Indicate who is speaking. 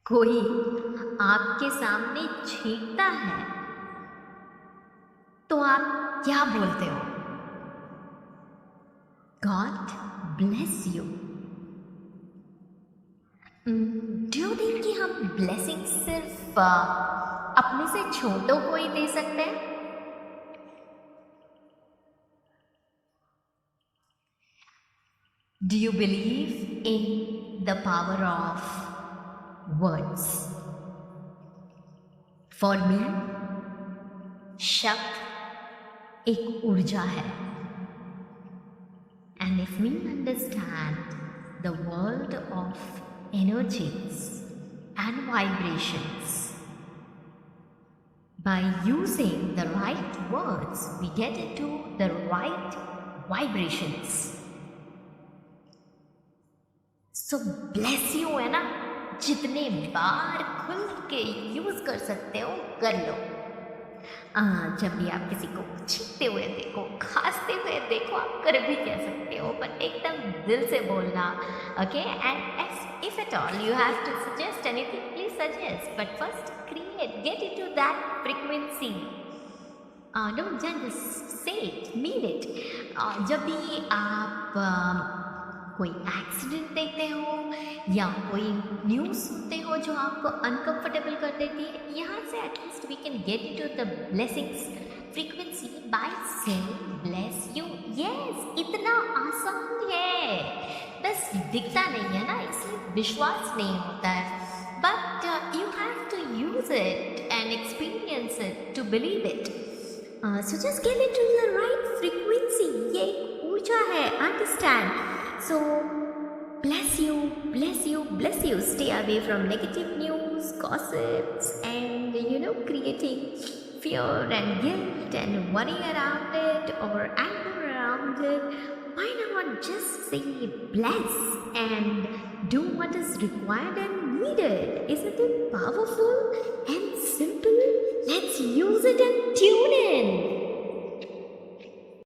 Speaker 1: कोई आपके सामने छींकता है तो आप क्या बोलते हो? God bless you. Do you think कि हम ब्लेसिंग सिर्फ अपने से छोटों को ही दे सकते हैं? Do you believe in the power of words? For me शब्द एक ऊर्जा है, and if we understand the world of energies and vibrations, by using the right words we get into the right vibrations. So bless you है ना, जितने बार खुल के use कर सकते हो कर लो। जब भी आप किसी को छींकते हुए देखो, खांसते हुए देखो, आप कर भी कह सकते हो, पर एकदम दिल से बोलना। Okay, and if at all you have to suggest anything, please suggest, but first create, get into that frequency. Don't just say it, mean it. जब भी आप कोई एक्सीडेंट देखते हो या कोई न्यूज़ सुनते हो जो आपको अनकंफर्टेबल कर देती है, यहाँ से at least we can get into the blessings frequency by saying bless you. Yes, इतना आसान है, बस दिखता नहीं है ना, इसलिए विश्वास नहीं होता है, but you have to use it and experience it to believe it. So just get into the right frequency. ये एक ऊर्जा है, understand. So, bless you, bless you, bless you. Stay away from negative news, gossips, and creating fear and guilt and worry around it or anger around it. Why not just say bless and do what is required and needed? Isn't it powerful and simple? Let's use it and tune in.